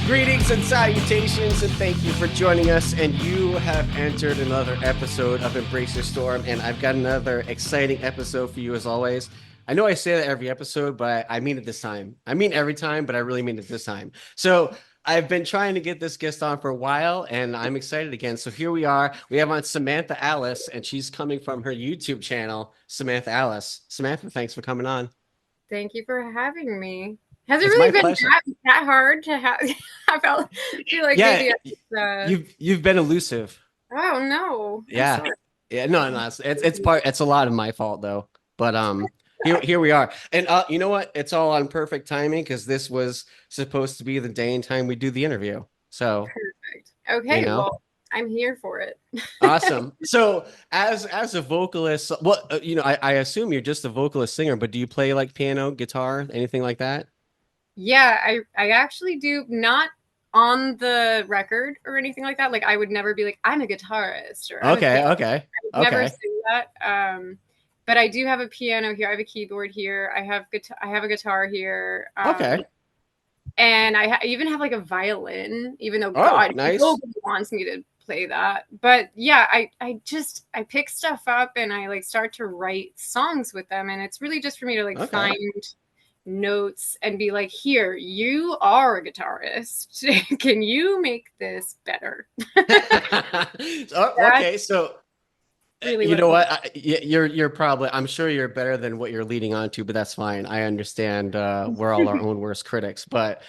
Greetings and salutations, and thank you for joining us. And you have entered another episode of Embrace Your Storm, and I've got another exciting episode for you as always. I know I say that every episode, but I mean it this time. I mean every time, but I really mean it this time. So I've been trying to get this guest on for a while, and I'm excited again. So here we are. We have on Samantha Alice, and she's coming from her YouTube channel, Samantha Alice. Samantha, thanks for coming on. Thank you for having me. Has it It's really my been pleasure. that hard to have? I feel like Yeah, maybe you've been elusive. oh no. I'm Yeah. sorry. Yeah, no, it's a lot of my fault though. But here we are. And you know what? It's all on perfect timing because this was supposed to be the day and time we do the interview. So, Perfect. Okay, you know, well, I'm here for it. awesome. So, as a vocalist, I assume you're just a vocalist singer, but do you play like piano, guitar, anything like that? Yeah, I actually do, not on the record or anything like that. Like I would never be like, I'm a guitarist or I'm a Okay, pianist. okay, I would never okay, say that. But I do have a piano here. I have a keyboard here. I have a guitar here. okay. And I even have like a violin, even though Oh, God, nice. nobody wants me to play that. But yeah, I pick stuff up and I like start to write songs with them, and it's really just for me to like Okay. find notes and be like, here, you are a guitarist. Can you make this better? Oh, okay, That's so really you what know it was. what? You're probably, I'm sure you're better than what you're leading on to, but that's fine. I understand. We're all our own worst critics. But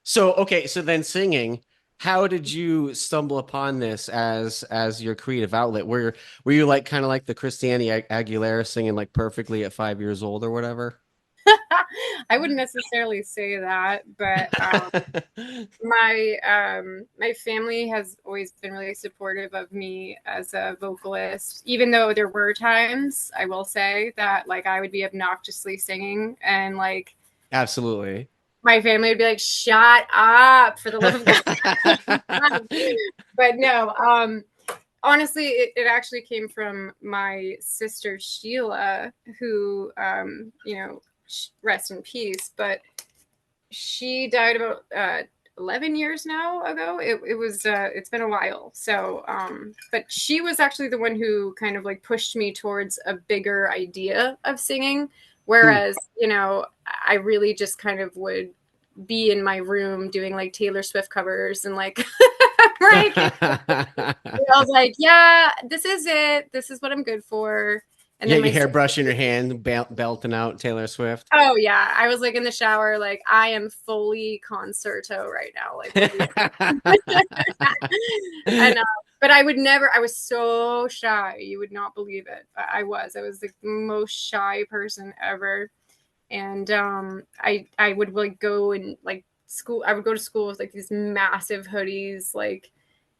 so okay, so then singing. How did you stumble upon this as your creative outlet? Were you like kind of like the Christiane Aguilera singing like perfectly at 5 years old or whatever? I wouldn't necessarily say that, but my family has always been really supportive of me as a vocalist, even though there were times, I will say, that like I would be obnoxiously singing and like Absolutely. my family would be like, shut up, for the love of God. But no, honestly, it actually came from my sister Sheila, who rest in peace, but she died about 11 years now ago. It's been a while. So but she was actually the one who kind of like pushed me towards a bigger idea of singing, Hmm. whereas I really just kind of would be in my room doing like Taylor Swift covers and like like I was like, yeah, this is it, this is what I'm good for. And Yeah, then your my hairbrush in your hand, belting out Taylor Swift. Oh yeah, I was like in the shower, like I am fully concerto right now. Like, what do you? And but I would never. I was so shy. You would not believe it. I was. I was the most shy person ever. And I would like go and like school. I would go to school with like these massive hoodies. Like,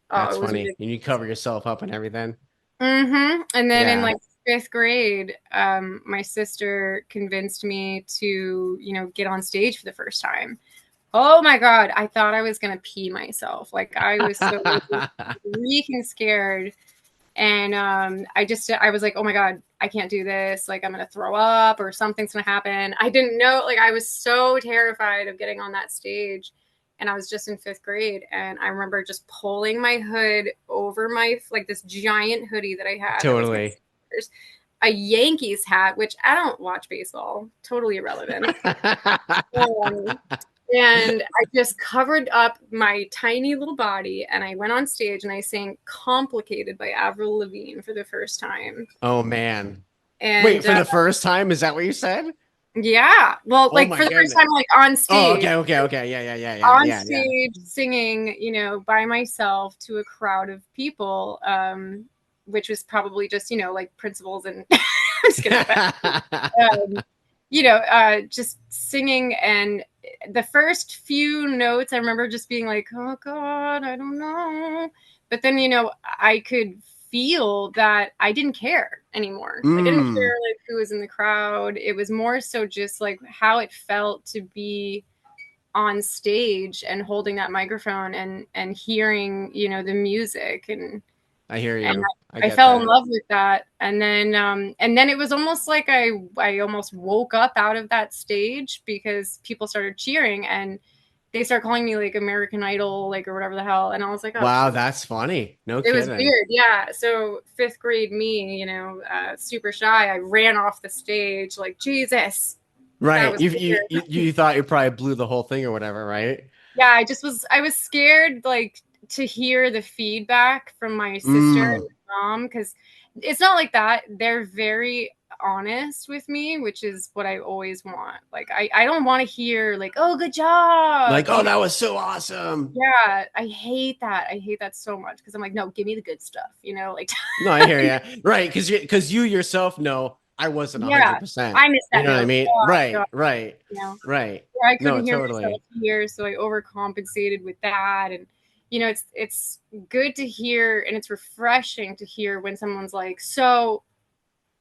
oh, That's it was funny. ridiculous. And you cover yourself up and everything. And then in Yeah. like fifth grade, my sister convinced me to, get on stage for the first time. Oh my God, I thought I was gonna pee myself. Like I was so freaking scared. And I was like, oh my God, I can't do this. Like I'm gonna throw up or something's gonna happen. I didn't know, like I was so terrified of getting on that stage. And I was just in fifth grade, and I remember just pulling my hood over my like this giant hoodie that I had that was my Totally. sister's, a Yankees hat, which I don't watch baseball, totally irrelevant. Um, and I just covered up my tiny little body, and I went on stage and I sang "Complicated" by Avril Lavigne for the first time. Oh man. Wait, And for the first time, is that what you said? yeah, well, Oh like my for the first goodness. time, like on Oh, stage, okay, okay, okay. Yeah, yeah, yeah, yeah, on yeah, yeah. stage singing, by myself to a crowd of people, which was probably just, like principals and I'm just kidding. But, um, just singing. And the first few notes, I remember just being like, oh God, I don't know. But then, I could feel that I didn't care anymore. I didn't Mm. care like who was in the crowd. It was more so just like how it felt to be on stage and holding that microphone and hearing the music, I hear and you. I I get fell in that. love with that. And then it was almost like I almost woke up out of that stage because people started cheering, and they start calling me like American Idol, like, or whatever the hell. And I was like, oh, Wow, that's funny. No it was kidding. weird. Yeah. So fifth grade me, super shy. I ran off the stage like, Jesus. That Right. was weird. You thought you probably blew the whole thing or whatever, right? Yeah, I was scared like to hear the feedback from my sister and Mm. my mom, because it's not like that. They're very honest with me, which is what I always want. Like I don't want to hear like, oh, good job. Like, oh, that was so awesome. Yeah, I hate that. I hate that so much, because I'm like, no, give me the good stuff, like No, I hear you. Right, because you yourself know I wasn't yeah, 100%. I missed You that know what I note. mean? Oh Right, god, right, you know. right. I No, couldn't hear myself totally. here, so I overcompensated with that. And it's good to hear, and it's refreshing to hear when someone's like, so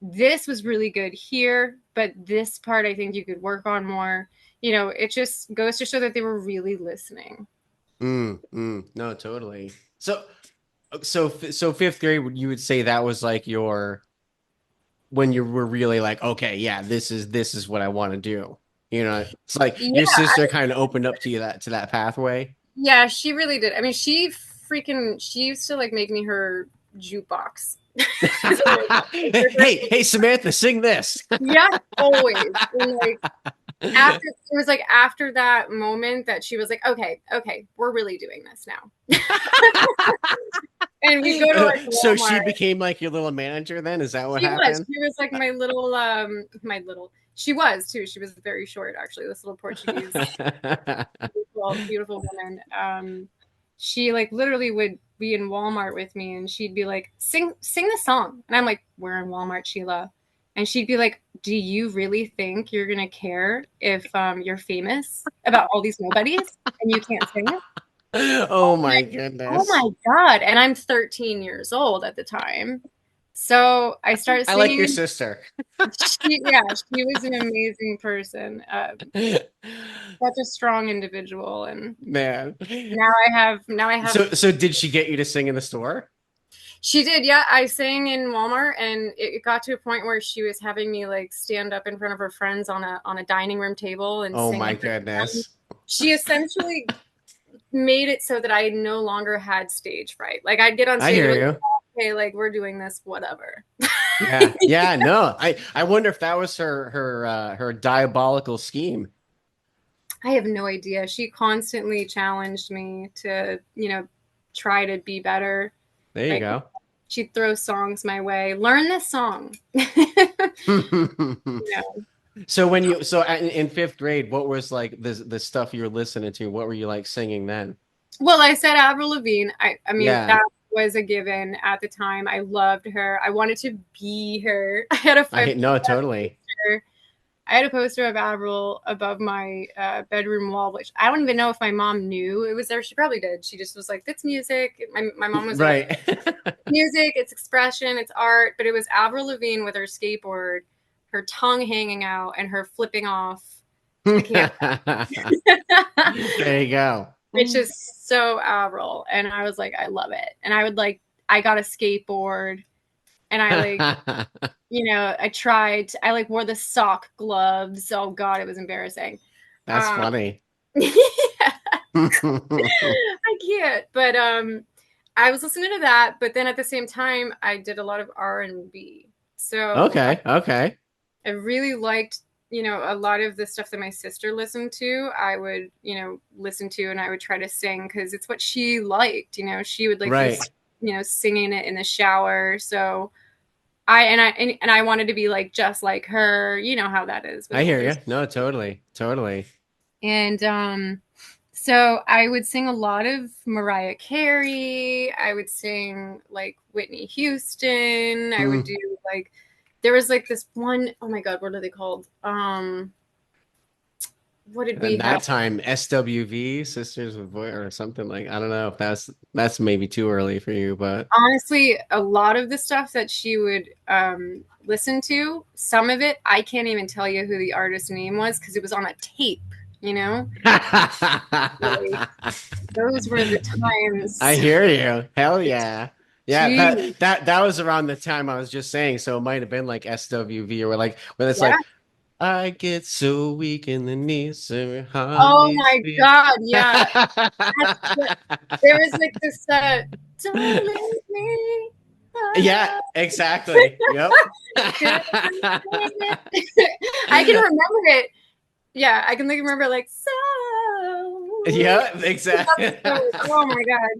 this was really good here, but this part I think you could work on more. It just goes to show that they were really listening. No, totally. So fifth grade, you would say that was like your when you were really like, okay, yeah, this is what I want to do. It's like your Yeah, sister kind of opened up to you that pathway. yeah, she really did. I mean, she used to like make me her jukebox. Hey, Samantha, sing this. Yeah, always. And like after that moment that she was like, okay, we're really doing this now. And we go to like So she Walmart. became like your little manager then? Is that what She was. happened? She was like my little. She was too. She was very short, actually. This little Portuguese, beautiful, beautiful woman. She like literally would be in Walmart with me, and she'd be like, sing the song, and I'm like, we're in Walmart, Sheila. And she'd be like, do you really think you're gonna care if you're famous about all these nobodies and you can't sing it? Oh my Oh goodness. my God. And I'm 13 years old at the time. So I started I like your singing. sister. She was an amazing person. Such a strong individual. And Man. now I have, So did she get you to sing in the store? she did. Yeah. I sang in Walmart, and it got to a point where she was having me like stand up in front of her friends on a dining room table and Oh sing. my goodness. She essentially made it so that I no longer had stage fright. Like I'd get on I stage hear and you. okay, like we're doing this, whatever. Yeah. Yeah, no. I wonder if that was her diabolical scheme. I have no idea. She constantly challenged me to, try to be better. There you Like go. she'd throw songs my way. Learn this song. So in fifth grade, what was like the stuff you were listening to? What were you like singing then? Well, I said Avril Lavigne. I mean, Yeah, that was a given at the time. I loved her. I wanted to be her. I had a no, totally. poster. I had a poster of Avril above my bedroom wall, which I don't even know if my mom knew it was there. She probably did. She just was like, "That's music." My mom was like, Right. "Music, it's expression, it's art." But it was Avril Lavigne with her skateboard, her tongue hanging out, and her flipping off the camera. There you go. Which is so Avril. And I was like, I love it. And I got a skateboard, and I like, I like wore the sock gloves. Oh God, it was embarrassing. That's funny. Yeah, I can't. But I was listening to that, but then at the same time, I did a lot of R&B. So Okay. I really liked, a lot of the stuff that my sister listened to. I would, listen to, and I would try to sing because it's what she liked. She would like, Right. singing it in the shower. So I wanted to be like just like her. You know how that is. I hear you. No, totally. And so I would sing a lot of Mariah Carey. I would sing like Whitney Houston. I would do like, there was like this one, oh my God, what are they called? What did we At have? that time, SWV, Sisters with Voice, or something like, I don't know if that's maybe too early for you, but Honestly, a lot of the stuff that she would listen to, some of it, I can't even tell you who the artist's name was because it was on a tape, Like, those were the times. I hear you. Hell yeah. Yeah, Jeez. that was around the time I was just saying, so it might have been like SWV or like when it's Yeah. like I get so weak in the knees, so Oh hardly my speak. God, yeah. There was like this don't leave me Yeah, alone. exactly. Yep. I can remember it. Yeah, I can like remember like so weak. Yeah, exactly. Oh my God.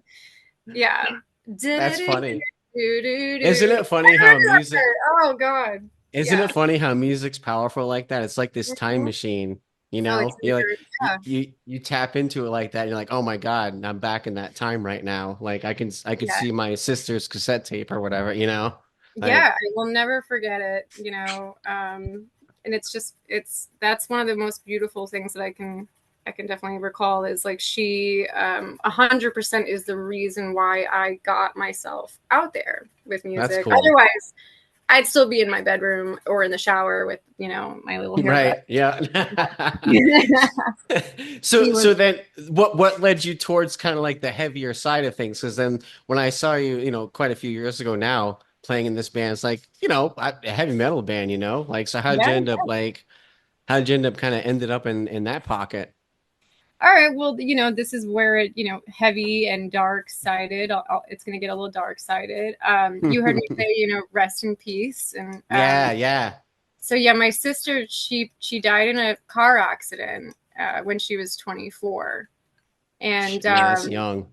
Yeah. That's funny. Isn't Do-do-do-do-do. it funny how music Oh God. isn't Yeah. it funny how music's powerful like that? It's like this time Mhm. machine, you Oh, it's know? You're like yeah. you tap into it like that. You're like, "Oh my God, I'm back in that time right now." Like I could Yeah. see my sister's cassette tape or whatever, you know? Yeah, Like I will never forget it, and it's just that's one of the most beautiful things that I can definitely recall is like she 100% is the reason why I got myself out there with that's music. cool. Otherwise, I'd still be in my bedroom or in the shower with, my little haircut. Right. Yeah. He So was, then what led you towards kind of like the heavier side of things? Because then when I saw you, quite a few years ago now playing in this band, it's like, a heavy metal band, like so yeah. how'd you end up kind of ended up in that pocket? All right, well, this is where it, heavy and dark sided. It's going to get a little dark sided. You heard me say, rest in peace. And Yeah, yeah. so, yeah, my sister, she died in a car accident when she was 24. And Man, that's young.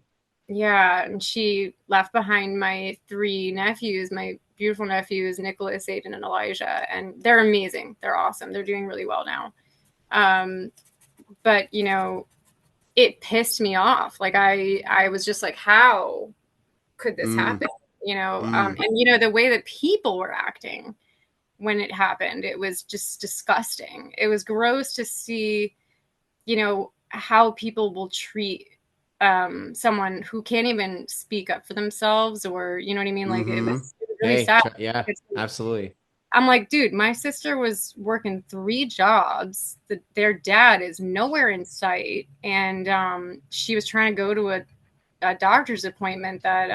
yeah, and she left behind my three nephews, my beautiful nephews, Nicholas, Aiden, and Elijah. And they're amazing. They're awesome. They're doing really well now. But, it pissed me off. Like I was just like, how could this Mm, happen? mm, And the way that people were acting when it happened, it was just disgusting. It was gross to see, how people will treat someone who can't even speak up for themselves, or you know what I mean? Like mm-hmm. it was really Hey, sad. yeah, It's, absolutely. I'm like, dude, my sister was working three jobs. Their dad is nowhere in sight, and she was trying to go to a doctor's appointment that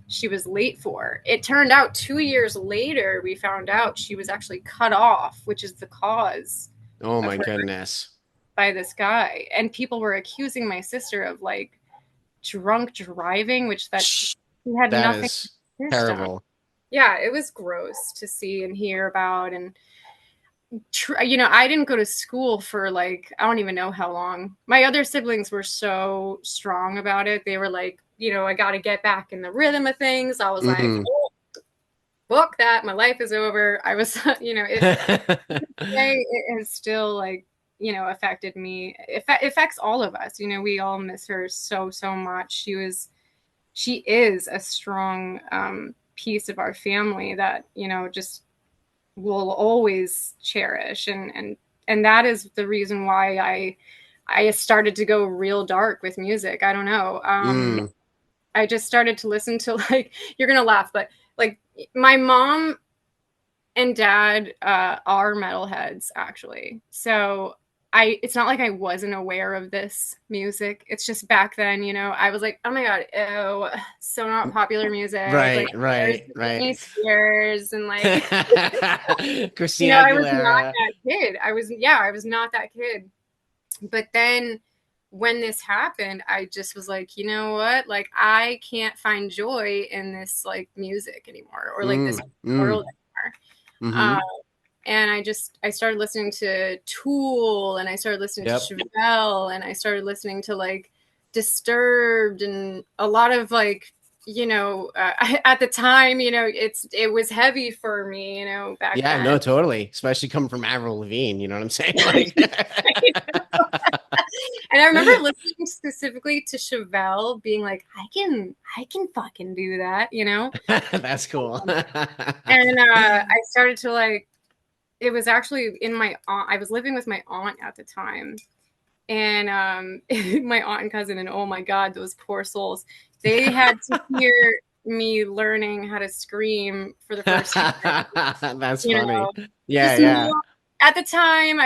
she was late for. It turned out 2 years later, we found out she was actually cut off, which is the cause Oh of my her goodness. by this guy. And people were accusing my sister of like drunk driving, which that she had That nothing is in the system. terrible. Yeah, it was gross to see and hear about. And I didn't go to school for like, I don't even know how long. My other siblings were so strong about it. They were like, I got to get back in the rhythm of things. I was like, Mm. oh, book that. My life is over. I was, it has still like, affected me. It affects all of us. We all miss her so, so much. She is a strong piece of our family that, just will always cherish, and that is the reason why I started to go real dark with music. I don't know. Mm. I just started to listen to like, you're gonna laugh, but like my mom and dad are metalheads actually. So it's not like I wasn't aware of this music. It's just back then, I was like, oh my God, ew, so not popular music. Like Right, there's right, Britney right. Spears and like Christina I was not Aguilera. that kid. I was not that kid. But then when this happened, I just was like, you know what? Like I can't find joy in this like music anymore, or like this Mm, mm, world anymore. mm-hmm. And I started listening to Tool, and I started listening to Yep. Chevelle, and I started listening to like Disturbed, and a lot of like, at the time, it was heavy for me, back Yeah, then. no, totally. Especially coming from Avril Lavigne, you know what I'm saying? Like And I remember listening specifically to Chevelle being like, I can fucking do that. That's cool. And I started to like, it was actually in my aunt. I was living with my aunt at the time, and my aunt and cousin, and oh my God, those poor souls. They had to hear me learning how to scream for the first time. That's You funny. know, Yeah, just yeah. at the time,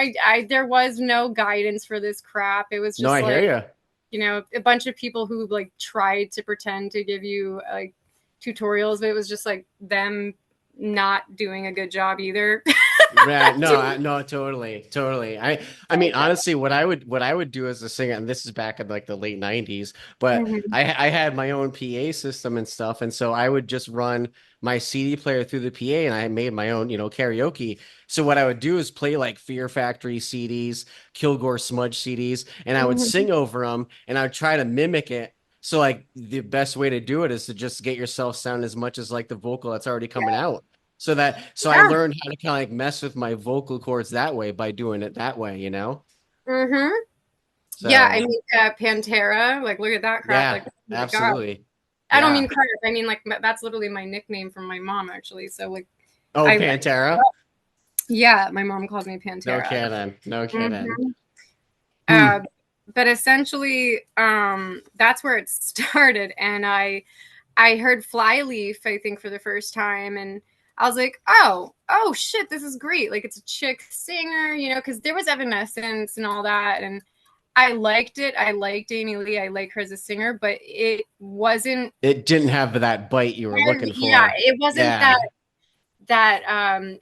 there was no guidance for this crap. It was No, just I hear like, you. a bunch of people who like tried to pretend to give you like tutorials, but it was just like them not doing a good job either. Right. No, no, totally, totally. I mean, honestly, what I would do as a singer, and this is back in like the late 90s, but Mhm. I had my own PA system and stuff, and so I would just run my CD player through the PA, and I made my own, karaoke. So what I would do is play like Fear Factory CDs, Kilgore Smudge CDs, and I would Mhm. sing over them, and I would try to mimic it. So like the best way to do it is to just get yourself sound as much as like the vocal that's already coming out. So I Yeah. learned how to kind of like mess with my vocal cords that way by doing it that way. Hmm. Yeah, I So mean, Pantera, like, look at that crap. yeah, Like, oh my God. absolutely. I don't Yeah. mean crap. I mean, like, that's literally my nickname from my mom, actually. So, like, Oh, I, Pantera? yeah, my mom calls me No Pantera. kidding. No kidding. Hmm. Uh, Hmm. but essentially, that's where it started. And I heard Flyleaf, I think, for the first time, and I was like, oh shit, this is great. Like, it's a chick singer, because there was Evanescence and all that, and I liked it. I liked Amy Lee. I like her as a singer, but it wasn't. It didn't have that bite you were looking Yeah, for. it wasn't Yeah. that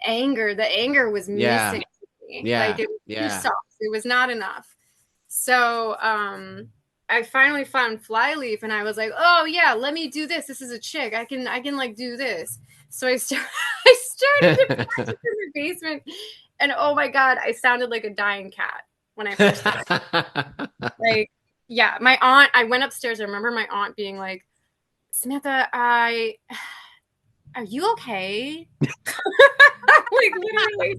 anger. The anger was Yeah. missing to me. Like, Yeah. it was too Yeah. soft. It was not enough. So I finally found Flyleaf, and I was like, oh yeah, let me do this. This is a chick. I can like do this. So I started to practice in the basement, and oh my God, I sounded like a dying cat when I first did it. Like, yeah, my aunt. I went upstairs. I remember my aunt being like, Samantha, are you okay? Like, literally,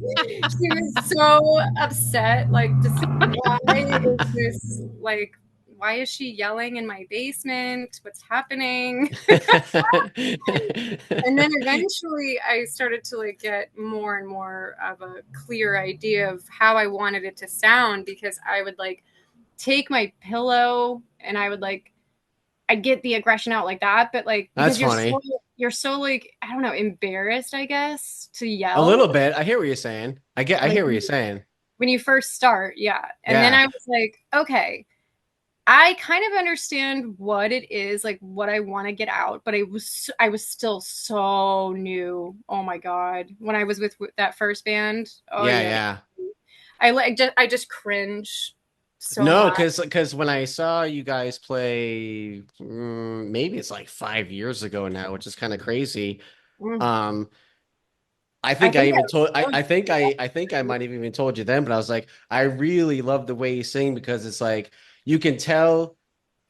she was so upset. Like, just why is she yelling in my basement? What's happening? And then eventually I started to like get more and more of a clear idea of how I wanted it to sound, because I would like take my pillow and I would like I'd get the aggression out like that, but like That's because funny. you're so like, I don't know, embarrassed, I guess, to A yell. little bit. I hear what you're saying. I Like hear what you're saying. when you first start, yeah. And then Yeah. I was like, okay, I kind of understand what it is, like what I want to get out, but I was still so new. Oh my God. When I was with that first band, oh Yeah, yeah. yeah. I just cringe so No, hard. because when I saw you guys play, maybe it's like 5 years ago now, which is kind of crazy. Mm. Um, I I think I think even told I I think I might have even told you then, but I was like, I really love the way you sing because it's like you can tell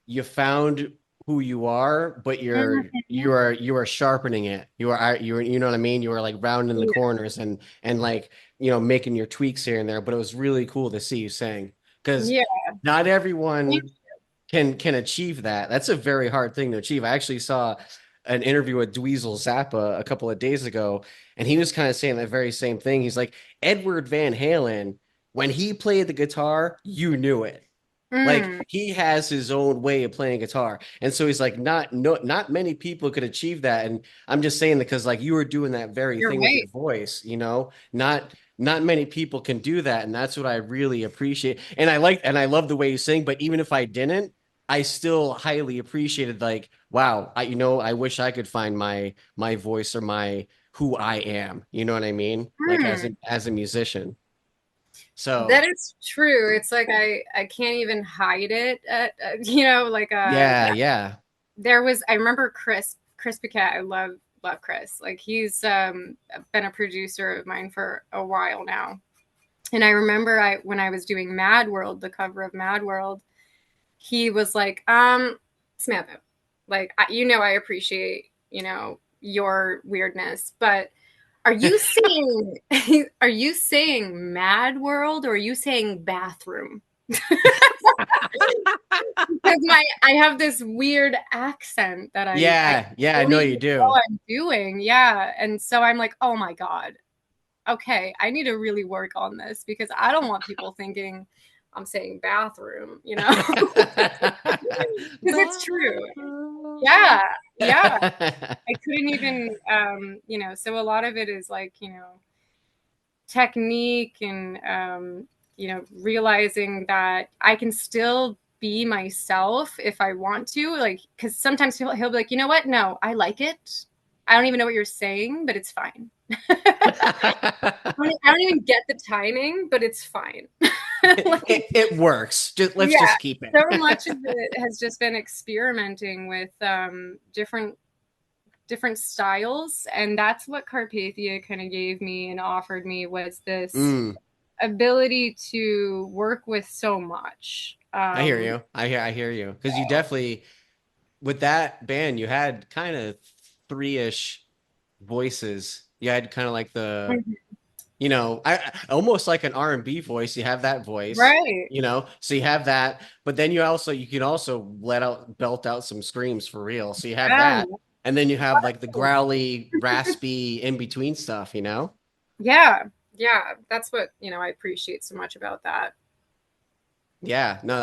you found who you are, but you're Mhm. you are you are sharpening it. You know what I mean? You are like rounding the Yeah. corners and like making your tweaks here and there. But it was really cool to see you sing because Yeah. not everyone can achieve that. That's a very hard thing to achieve. I actually saw an interview with Dweezil Zappa a couple of days ago, and he was kind of saying that very same thing. He's like, Edward Van Halen, when he played the guitar, you knew it. Like Mm, he has his own way of playing guitar. And so he's like, not many people could achieve that. And I'm just saying that because like you were doing that very you're thing with right. your voice. Not many people can do that. And that's what I really appreciate. And I love the way you sing, but even if I didn't, I still highly appreciated like, wow, I wish I could find my voice or my who I am. You know what I mean? Like Hmm. as a musician. That So is true. It's like I can't even hide it. Like yeah, yeah. yeah. I remember Chris Piquet. I love Chris. Like he's been a producer of mine for a while now. And I remember when I was doing Mad World, the cover of Mad World, he was like, Samantha, like I appreciate, your weirdness, but are you saying are you saying Mad World or are you saying bathroom? Because I have this weird accent that I Yeah, yeah, I don't know even you know do. I'm doing. Yeah. And so I'm like, oh my God, okay, I need to really work on this because I don't want people thinking I'm saying bathroom, because it's true. Yeah. Yeah. I couldn't even, so a lot of it is like, technique and, realizing that I can still be myself if I want to. Like, because sometimes he'll be like, you know what? No, I like it. I don't even know what you're saying, but it's fine. I don't even get the timing, but it's fine. Like, it works. Let's yeah, just keep it. so much of it has just been experimenting with different styles, and that's what Carpathia kind of gave me and offered me, was this Mm, ability to work with so much. I hear you. I hear you. Because you definitely, with that band, you had kind of three-ish voices. You had kind of like the, I almost like an R&B voice. You have that voice, Right. so you have that, but then you can also belt out some screams for real. So you have that, Um, and then you have like the growly, raspy in between stuff. yeah, yeah, that's what I appreciate so much about that. Yeah, no,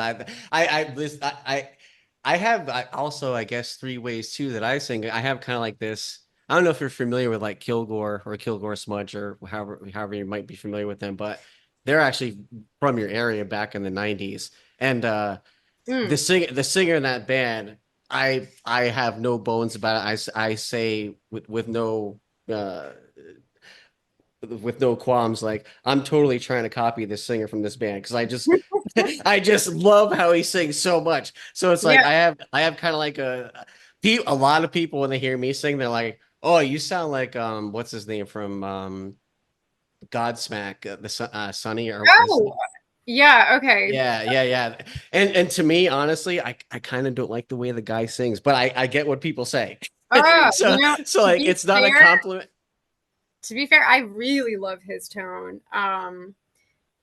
I have also, I guess, three ways too that I sing. I have kind of like this. I don't know if you're familiar with like Kilgore or Kilgore Smudge or however you might be familiar with them, but they're actually from your area back in the 90s. And Mm. the singer in that band, I have no bones about it. I say uh with no qualms, like I'm totally trying to copy this singer from this band because I just love how he sings so much. So it's like Yeah. I have kind of like a lot of people when they hear me sing, they're like, "Oh, you sound like what's his name from Godsmack, Sonny or Oh, yeah. Okay. yeah. And to me, honestly, I kind of don't like the way the guy sings, but I get what people say. Oh, So to like be it's not a fair, compliment. I really love his tone.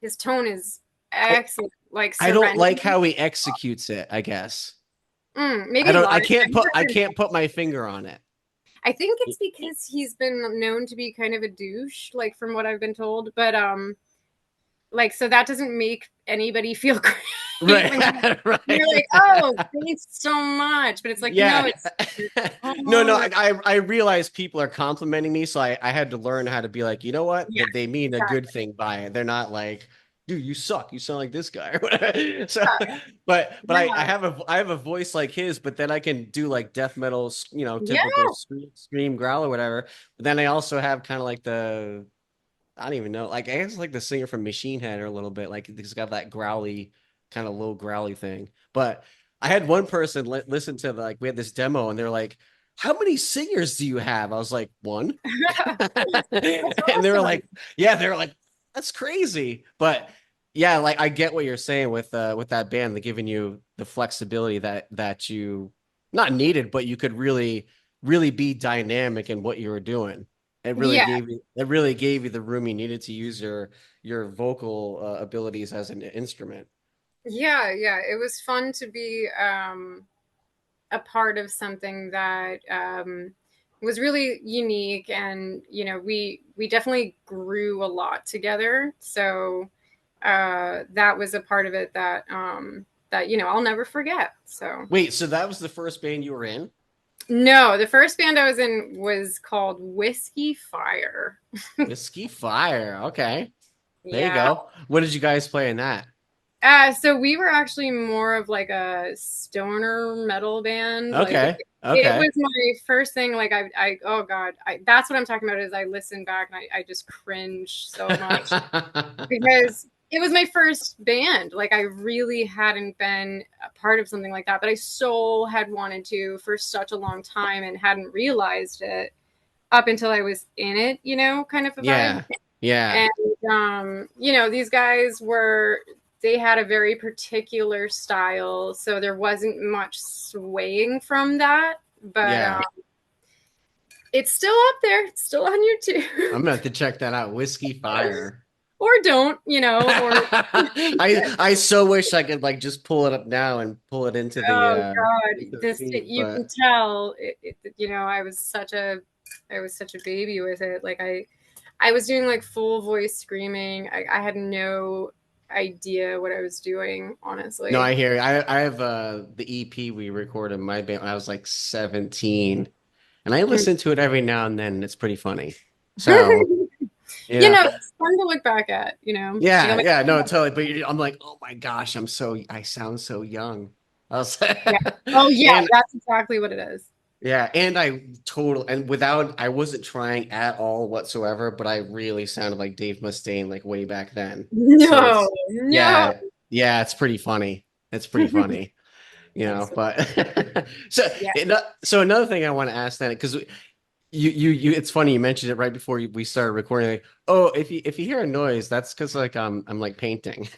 His tone is I excellent, like I don't like serenity. how he executes it, I guess. Maybe a lot of I times. can't put my finger on it. I think it's because he's been known to be kind of a douche, like from what I've been told. But like, so that doesn't make anybody feel great Right. when you're Right. like, oh, thanks so much. But it's like, no, Yeah. it's your No, tone. I realize people are complimenting me, so I had to learn how to be like, you know what? Yeah, That they mean a good thing by it. They're not like, dude, you suck. You sound like this guy or whatever. So, but yeah, I have a voice like his, but then I can do like death metal, yeah, typical scream growl or whatever. But then I also have kind of like I don't even know. Like I guess like the singer from Machine Head or a little bit. Like he's got that growly, kind of low growly thing. But I had one person listen to like we had this demo and they're like, "How many singers do you have?" I was like, "One." yeah. That's And they were awesome. like, "Yeah." They were like, "That's crazy." But yeah, like I get what you're saying with that band, they're giving you the flexibility that you not needed, but you could really be dynamic in what you were doing. Yeah, It really gave you the room you needed to use your vocal abilities as an instrument. yeah, yeah. It was fun to be a part of something that was really unique, and we definitely grew a lot together. So that was a part of it that I'll never forget. So Wait, so that was the first band you were in? no, the first band I was in was called Whiskey Fire. Whiskey Fire. Okay. There you Yeah. go. What did you guys play in that? So we were actually more of like a stoner metal band. Like Okay. it Okay. was my first thing. Like oh God, that's what I'm talking about. Is I listen back and I just cringe so much because it was my first band. Like I really hadn't been a part of something like that, but I so had wanted to for such a long time and hadn't realized it up until I was in it. Kind of a vibe. Yeah. Yeah. And these guys they had a very particular style, so there wasn't much swaying from that, but Yeah. it's still up there. It's still on YouTube. I'm gonna have to check that out. Whiskey Fire. Or don't, or I so wish I could like just pull it up now and pull it oh into God, the feed, you can but tell I was such a baby with it. Like I was doing like full voice screaming. I had no idea what I was doing, no, honestly. I hear you. I have the EP we recorded my band when I was like 17, and I listen to it every now and then. And it's pretty funny. So yeah, It's fun to look back at, yeah, like, yeah. No, totally. But I'm like, oh my gosh, I sound so young. I was, yeah. Oh yeah, and that's exactly what it is. Yeah, and I wasn't trying at all whatsoever, but I really sounded like Dave Mustaine like way back then. So No, it's no. yeah, yeah, it's pretty funny. It's pretty funny, That's but so yeah. so another thing I want to ask then, because you it's funny you mentioned it right before we started recording. Like, oh, if you hear a noise, that's because like I'm like painting.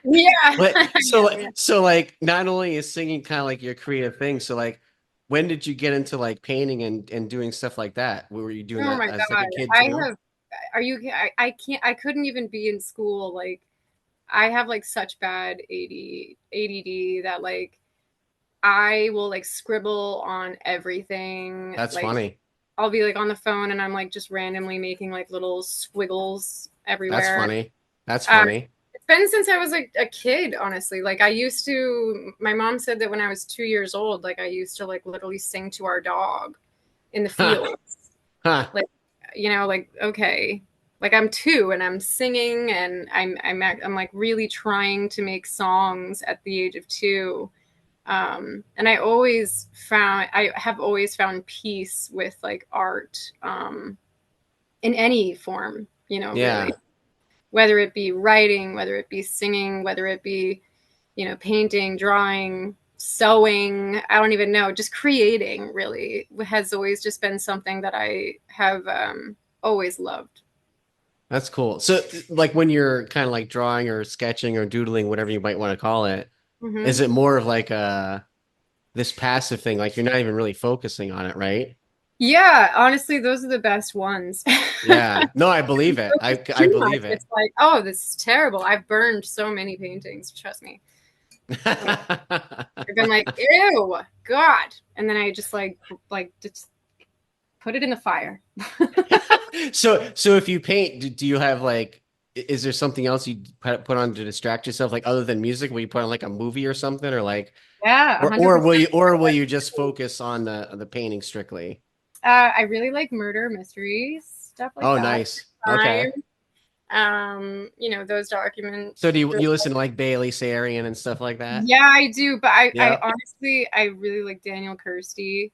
Yeah. But Yeah, yeah. so like not only is singing kind of like your creative thing, so like when did you get into like painting and doing stuff like that? Were you doing Oh that my as like God. a kid I too? have, are you, I can't, I couldn't even be in school. Like, I have like such bad ADD that like I will like scribble on everything. That's Like, funny. I'll be like on the phone and I'm like just randomly making like little squiggles That's everywhere. funny. That's Um, funny. it's been since I was like a kid, honestly. Like I used to, my mom said that when I was 2 years old, like I used to like literally sing to our dog in the Huh. fields. Huh. Like, like okay, like I'm two and I'm singing and I'm like really trying to make songs at the age of two. And I have always found peace with like art, in any form, really, Yeah. whether it be writing, whether it be singing, whether it be, painting, drawing, sewing, I don't even know, just creating really has always just been something that I have always loved. That's cool. So like when you're kind of like drawing or sketching or doodling, whatever you might want to call it, Hmm. is it more of like this passive thing? Like you're not even really focusing on it, right? Yeah, honestly, those are the best ones. Yeah. No, I believe it. I Too much. believe it. It's like, oh, this is terrible. I've burned so many paintings, trust me. Like I've been like, ew, God. And then I just like just put it in the fire. So if you paint, do you have like, is there something else you put on to distract yourself, like other than music? Will you put on like a movie or something, or like, Yeah, or 100%. will you just focus on the painting strictly? I really like murder mysteries, stuff like Oh, that. nice. Crime. Okay. Those document. So do you listen to like Bailey Sarian and stuff like that? Yeah, I do, but I Yeah. honestly I really like Daniel Kirsty.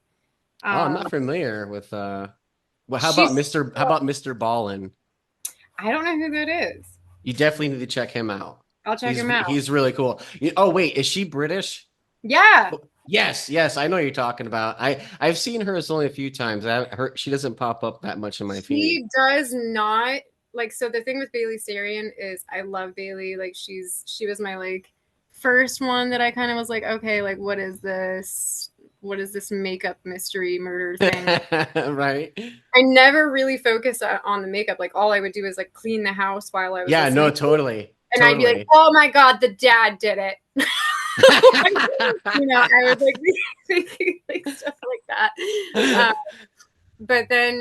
Oh, I'm not Um, familiar with well, she's How about Mr. Ballin? I don't know who that is. You definitely need to check him out. I'll check him out. He's really cool. Oh wait, is she British? Yeah, Yes, yes, I know what you're talking about. I've seen her only a few times. She doesn't pop up that much in my feed. she does not like. So the thing with Bailey Sarian is I love Bailey. Like she was my like first one that I kind of was like, okay, like what is this? What is this makeup mystery murder thing? Right? I never really focused on the makeup. Like all I would do is like clean the house while I was Yeah, no, listening to it. totally. And I'd be like, Totally. "Oh my god, the dad did it." I was like thinking like stuff like that. But then,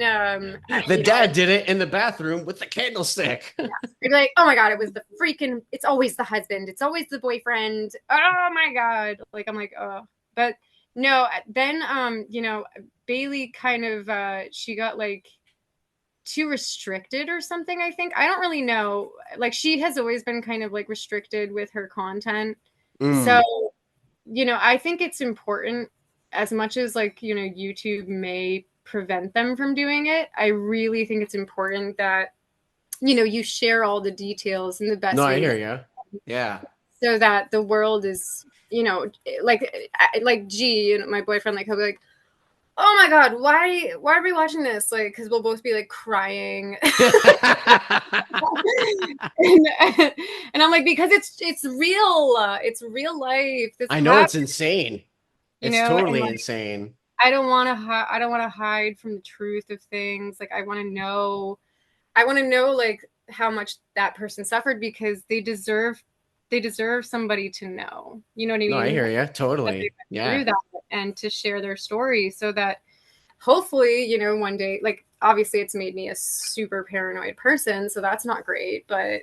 The dad did it in the bathroom with the candlestick. yeah, I'd be like, "Oh my god, it was the freaking! It's always the husband. It's always the boyfriend. Oh my god!" Like I'm like, oh, but no. Then, Bailey kind of she got like too restricted or something. I think I don't really know. Like she has always been kind of like restricted with her content, so Mm. I think it's important as much as like YouTube may prevent them from doing it. I really think it's important that you share all the details in the No, best I way hear that you. Yeah. so that the world is like G, my boyfriend, like he'll be like, oh my god, why are we watching this, like because we'll both be like crying. and, and I'm like, because it's real life, this I know it's happens, insane. It's and totally like insane. I don't want to hide from the truth of things. Like I want to know like how much that person suffered because they deserve somebody to know. You know what I No, I mean? hear you. That they Totally. went through Yeah. that and to share their story so that hopefully, one day, like obviously it's made me a super paranoid person, so that's not great, but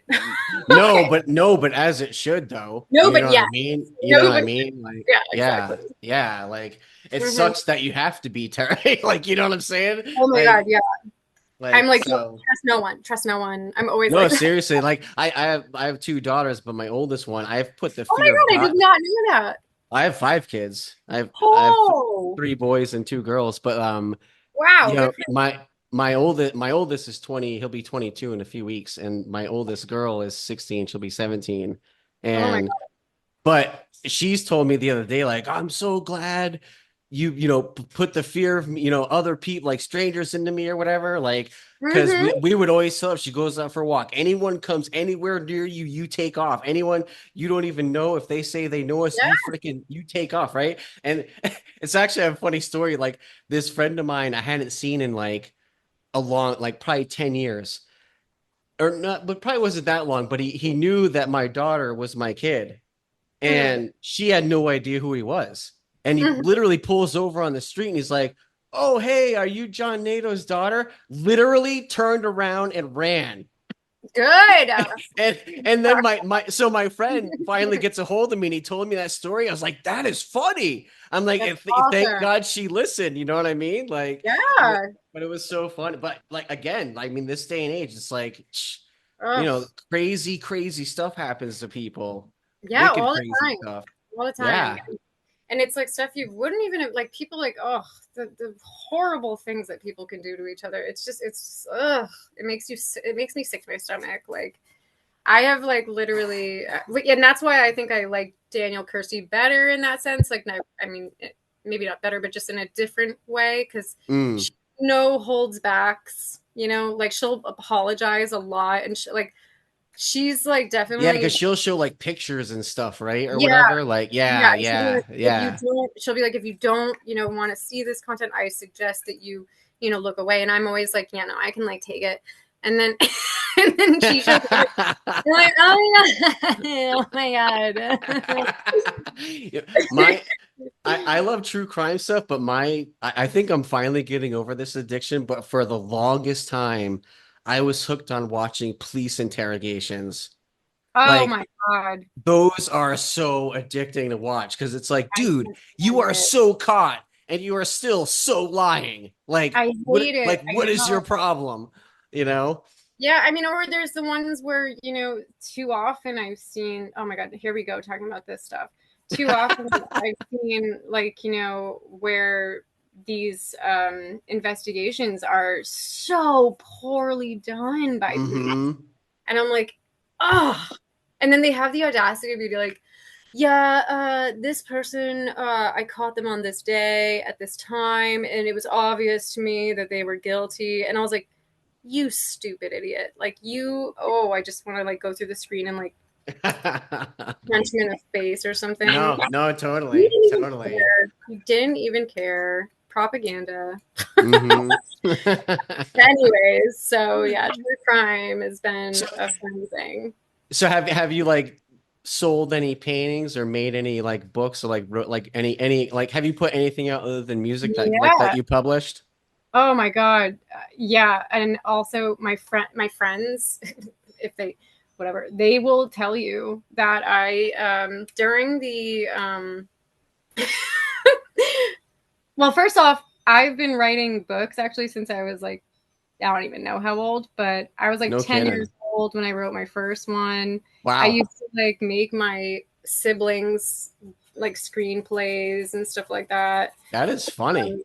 okay. No, but as it should though. No, You but know what I yes. mean? You know No, what I but mean? Like, yeah, exactly. yeah, yeah. Like it Hmm. sucks that you have to be terrified. Like, you know what I'm saying? Oh my god, yeah. I'm Like like, no, so. trust no one. Trust no one. I'm always No, like that. seriously. Like I have two daughters, but my oldest one, I've put the Oh fear my of god, I God. did not know that. I have 5 kids. I have Oh, 3 boys and 2 girls. But wow, you good know, for my oldest is 20. He'll be 22 in a few weeks, and my oldest girl is 16. She'll be 17. Oh my And God. but she's told me the other day, like, I'm so glad put the fear of other people, like strangers, into me or whatever, like, because Mm-hmm. we would always tell her, she goes out for a walk, anyone comes anywhere near you, you take off. Anyone you don't even know, if they say they know us, you take off, right? And it's actually a funny story. Like, this friend of mine I hadn't seen in like a long, like probably 10 years or not, but probably wasn't that long, but he knew that my daughter was my kid, Mm-hmm. and she had no idea who he was. And he Mm-hmm. literally pulls over on the street and he's like, "Oh, hey, are you John Nato's daughter?" Literally turned around and ran. Good. And then my friend finally gets a hold of me and he told me that story. I was like, "That is funny." I'm like, That's Thank awesome. God she listened. You know what I mean? Like, Yeah. but it was so fun. But like, again, I mean, this day and age, it's like, Ugh. crazy, crazy stuff happens to people. Yeah, Wicked all the crazy time. stuff. All the time. Yeah. And it's like stuff you wouldn't even have, like people like, oh, the horrible things that people can do to each other. It's ugh. It makes me sick to my stomach. Like I have like literally, and that's why I think I like Daniel Kirsty better in that sense. Like, no, I mean, maybe not better, but just in a different way because Mm. she no holds backs. You know, like she'll apologize a lot, and like she's like Yeah, definitely because she'll show like pictures and stuff, right? Or yeah. whatever. Like, Yeah, yeah, she'll be yeah, like, if you yeah. don't, she'll be like, if you don't, want to see this content, I suggest that you, look away. And I'm always like, yeah, no, I can like take it. And then, and then she shows up, like, oh my god, oh my god. my I love true crime stuff, but I think I'm finally getting over this addiction. But for the longest time, I was hooked on watching police interrogations. Oh Like, my god, those are so addicting to watch because it's like, I dude, can't you stand are it. so caught and you are still so lying. Like, I what hate it. like I what is your know. problem? You know? Yeah, I mean, or there's the ones where, too often I've seen, oh my God, here we go talking about this stuff. Too often I've seen, like, where these investigations are so poorly done by police. Mm-hmm. And I'm like, oh. And then they have the audacity to be like, yeah, this person, I caught them on this day at this time, and it was obvious to me that they were guilty. And I was like, you stupid idiot. Like I just want to like go through the screen and like punch him in the face or something. No, no, You totally, didn't even totally. care. You didn't even care. Propaganda. Mm-hmm. Anyways, so yeah, true crime has been So, a fun thing. so have you like sold any paintings or made any like books or like wrote like any like have you put anything out other than music that Yeah. you published? Oh my God. Yeah. And also my friends, if they, whatever, they will tell you that during the, well, first off, I've been writing books actually since I was like, I don't even know how old, but I was like No 10 years kidding. old when I wrote my first one. I Wow. used to like make my siblings like screenplays and stuff like that. That is funny. Um,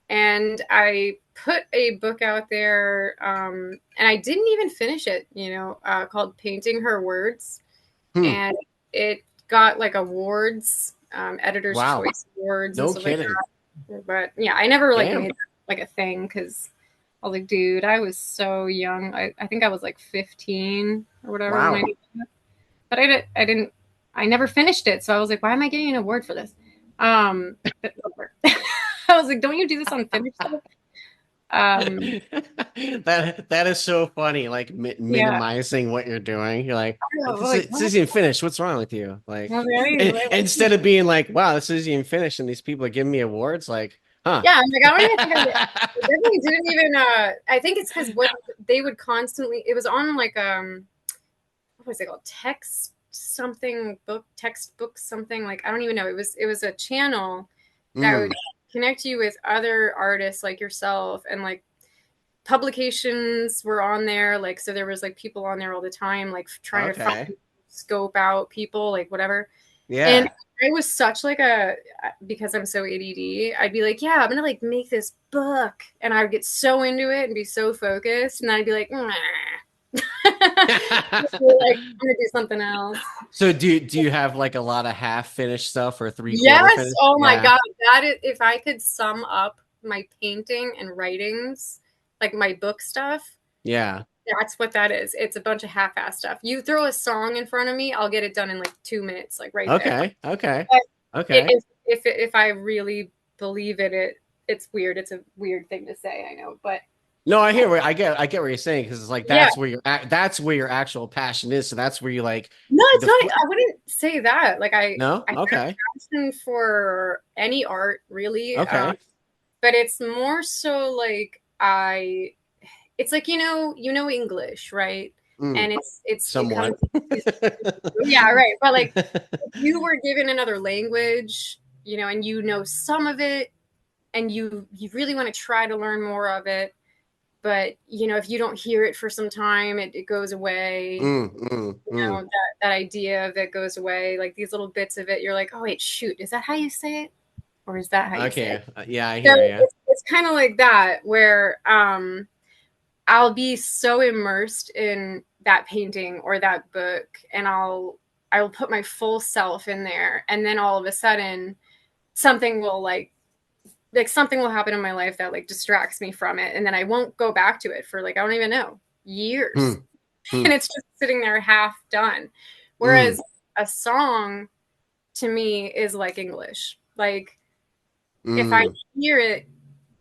and I put a book out there, and I didn't even finish it, called Painting Her Words. Hmm. And it got like awards, Editor's Wow. Choice Awards and No stuff like kidding. that. But yeah, I never like Damn. made that like a thing because I was like, dude, I was so young. I think I was like 15 or whatever when I Wow. did that. But I never finished it. So I was like, why am I getting an award for this? But whatever. I was like, don't you do this on finished stuff? That is so funny. Like Yeah. minimizing what you're doing. You're I like was like, this what? isn't even finished. What's wrong with you? Like, Well, instead of being like, wow, this isn't even finished, and these people are giving me awards. Like, huh? yeah, I'm like, I don't even think I definitely didn't even I think it's because what they would constantly it was on like what was it called? Textbook something, like I don't even know. It was a channel that would Mm, connect you with other artists like yourself, and like publications were on there, like so there was like people on there all the time like trying to find okay. scope out people like whatever. And Yeah. I was such like because I'm so ADD, I'd be like, yeah, I'm gonna like make this book, and I would get so into it and be so focused, and then I'd be like, nah. Just be like, I'm gonna do something else. So do you have like a lot of half finished stuff or three-quarter Yes. finished? Oh my Yeah. God. That is, if I could sum up my painting and writings, like my book stuff, Yeah. that's what that is. It's a bunch of half-ass stuff. You throw a song in front of me, I'll get it done in like 2 minutes, like right there. Okay. Okay. But Okay. if I really believe it's weird. It's a weird thing to say, I know, but No, I get what you're saying, because it's like yeah. that's where your actual passion is. So that's where you like No, it's the not. I wouldn't say that. Like no? I have Okay. passion for any art, really. Okay. But it's more so like it's like you know English, right? Mm, And it comes somewhat. yeah, right. But like if you were given another language, and you know some of it, and you really want to try to learn more of it, but if you don't hear it for some time, it goes away. That idea of it goes away. Like these little bits of it, you're like, oh wait, shoot, is that how you say it? Or is that how you say Okay. it? Yeah, I So hear you. it's kind of like that where I'll be so immersed in that painting or that book, and I will put my full self in there, and then all of a sudden something will like something will happen in my life that like distracts me from it, and then I won't go back to it for like I don't even know, years. Hmm. Hmm. And it's just sitting there half done. Mm. Whereas a song to me is like English. Like if I Mm. hear it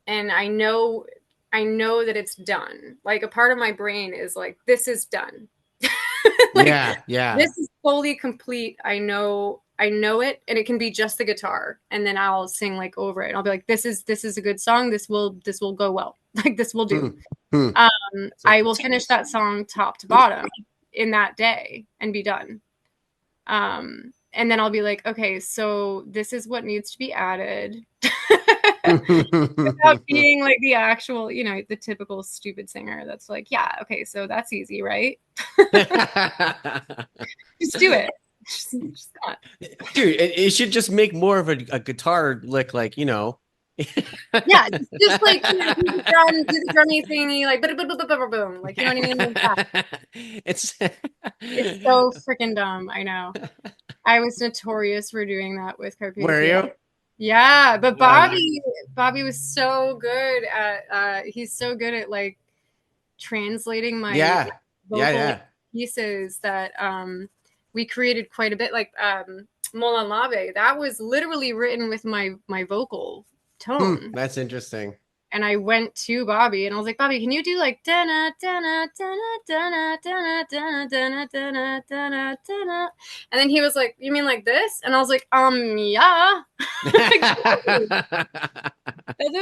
and I know that it's done. Like a part of my brain is like, this is done. Like Yeah, yeah. this is fully complete. I know it, and it can be just the guitar, and then I'll sing like over it. I'll be like, this is a good song. This will go well. Like this will do. Hmm. Hmm. That's I will interesting. finish that song top to bottom in that day and be done. And then I'll be like, okay, so this is what needs to be added. Without being like the actual, the typical stupid singer that's like, yeah, okay, so that's easy, right? Just do it. Just not. Dude, it should just make more of a guitar lick, like, Yeah, just like do the drummy thingy, like boom, like you know what I mean? Like that. It's It's so freaking dumb. I know. I was notorious for doing that with Carpathia. were you? Yeah, but Um, Bobby was so good at he's so good at like translating my yeah, yeah, vocal yeah. pieces that we created quite a bit, like Molan Lave. That was literally written with my vocal tone. That's interesting. And I went to Bobby and I was like, Bobby, can you do like dana dana dana dana dana dana dana dana dana dana? And then he was like, you mean like this? And I was like, yeah. That's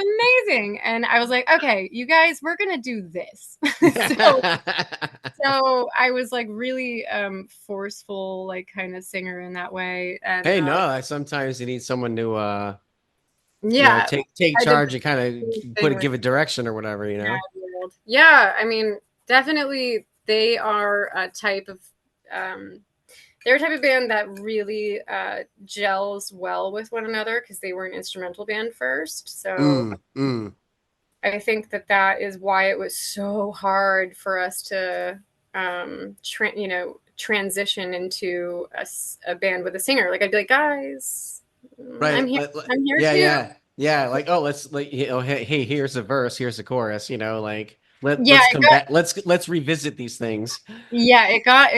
amazing. And I was like, okay, you guys, we're gonna do this. So I was like really forceful, like kind of singer in that way. And Hey, no, sometimes you need someone to yeah, take I did charge and kind the of thing with give a direction or whatever, World. Yeah, I mean, definitely they are a type of they're a type of band that really gels well with one another because they were an instrumental band first. So I think that is why it was so hard for us to transition into a band with a singer. Like I'd be like, guys, Right. I'm here Yeah, too. yeah. Yeah, like, oh, let's like, hey, here's a verse, here's a chorus, like Yeah, let's come back. Let's revisit these things. yeah, it got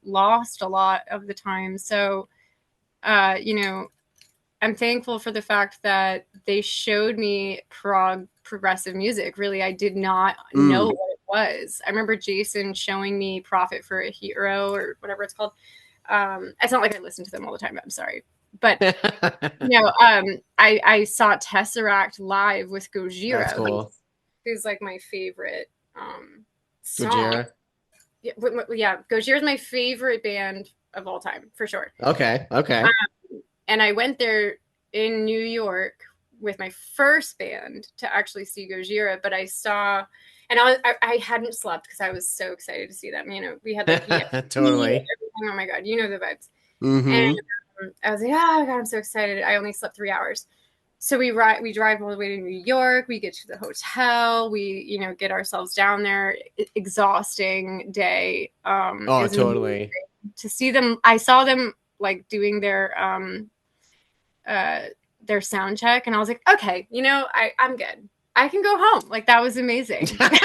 lost a lot of the time. So I'm thankful for the fact that they showed me progressive music. Really, I did not know what it was. I remember Jason showing me Profit for a Hero or whatever it's called. It's not like I listen to them all the time. I'm sorry. But I saw Tesseract live with That's Gojira, cool. who's like my favorite song. Gojira. Yeah, Gojira is my favorite band of all time for sure. Okay. Okay. And I went there in New York with my first band to actually see Gojira, but I saw, and I hadn't slept because I was so excited to see them. We had like Totally. everything. Oh my god, you know the vibes. Mm-hmm. I was like, oh my God, I'm so excited. I only slept 3 hours. So we drive all the way to New York. We get to the hotel. We, get ourselves down there. Exhausting day. It Oh, was amazing totally. to see them. I saw them like doing their sound check, and I was like, okay, I'm good. I can go home. Like, that was amazing. Like,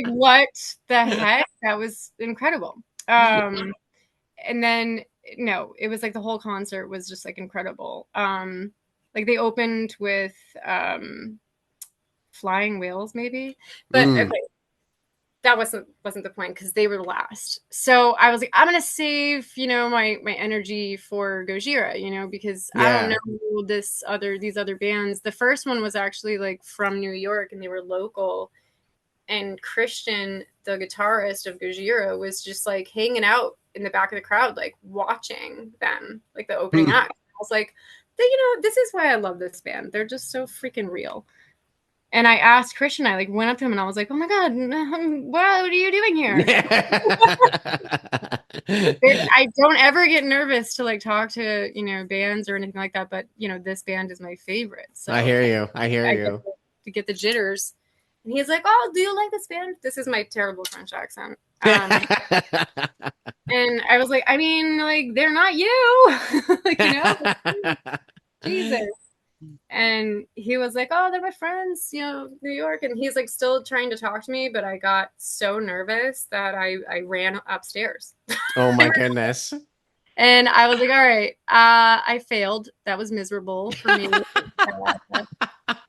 what the heck? That was incredible. And then no, it was like the whole concert was just like incredible. Like they opened with Flying Whales, maybe, but okay, that wasn't the point because they were last. So I was like, I'm gonna save, my energy for Gojira, because I don't Yeah. know these other bands. The first one was actually like from New York and they were local. And Christian, the guitarist of Gojira, was just like hanging out in the back of the crowd, like watching them, like the opening act. I was like, this is why I love this band. They're just so freaking real. And I asked Christian, I like went up to him and I was like, oh my God, what are you doing here? I don't ever get nervous to like talk to, bands or anything like that. But, this band is my favorite. So I hear you. I hear I you. get to get the jitters. And he's like, oh, do you like this band? This is my terrible French accent. And I was like, I mean, like, they're not you. Like, Jesus. And he was like, oh, they're my friends, New York. And he's like still trying to talk to me, but I got so nervous that I ran upstairs. Oh my goodness. And I was like, all right, I failed. That was miserable for me.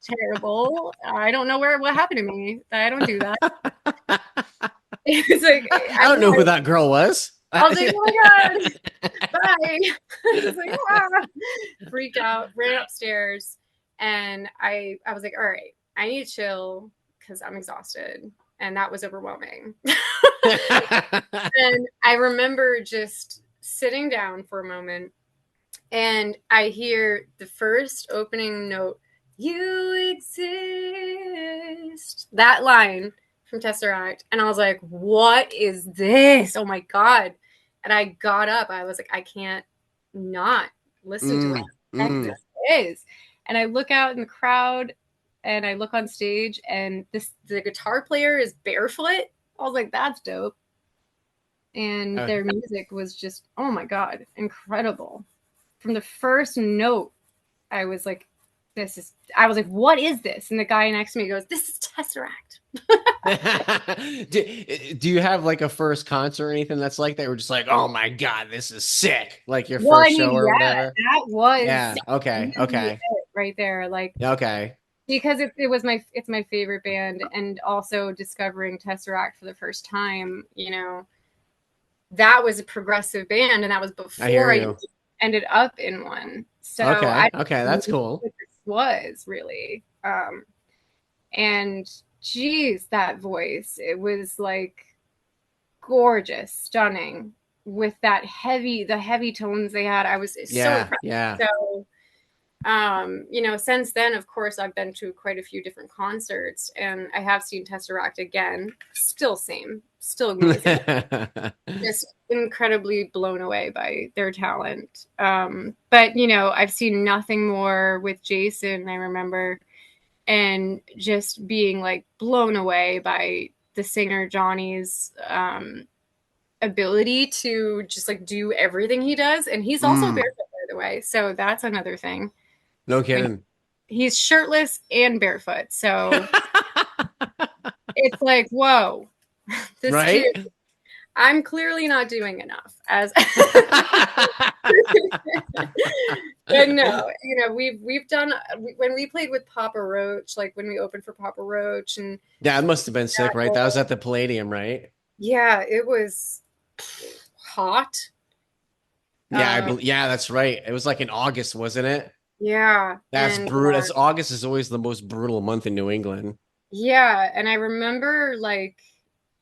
Terrible. I don't know what happened to me. I don't do that. It's like, I don't know who that girl was. I was like, oh my God, bye. I was like, freaked out, ran upstairs. And I was like, all right, I need to chill because I'm exhausted. And that was overwhelming. And I remember just sitting down for a moment and I hear the first opening note, you exist. That line from Tesseract. And I was like, what is this? Oh my God. And I got up. I was like, I can't not listen to what the heck this is. And I look out in the crowd and I look on stage and the guitar player is barefoot. I was like, that's dope. And their music was just, oh my God, incredible. From the first note, I was like, what is this? And the guy next to me goes, this is Tesseract. Do you have like a first concert or anything that's like that? We're just like, oh my God, this is sick. Like your first show or whatever. That was okay. Right there. Like, okay. Because it's my favorite band, and also discovering Tesseract for the first time, that was a progressive band, and that was before I ended up in one. So okay, that's cool. This was really, and geez, that voice, it was like gorgeous, stunning with the heavy tones they had. I was so impressed. So, since then, of course, I've been to quite a few different concerts, and I have seen Tesseract again. Still amazing. Just incredibly blown away by their talent. But I've seen nothing more with Jason, I remember, and just being like blown away by the singer Johnny's ability to just like do everything he does. And he's also barefoot, by the way. So that's another thing. No kidding. He's shirtless and barefoot. So it's like, whoa. This right? kid, I'm clearly not doing enough but no, we've done, when we played with Papa Roach, like when we opened for Papa Roach, and it must have been sick, right? That was at the Palladium, right? Yeah, it was hot. Yeah, that's right. It was like in August, wasn't it? Yeah. That's brutal. August is always the most brutal month in New England. Yeah, and I remember like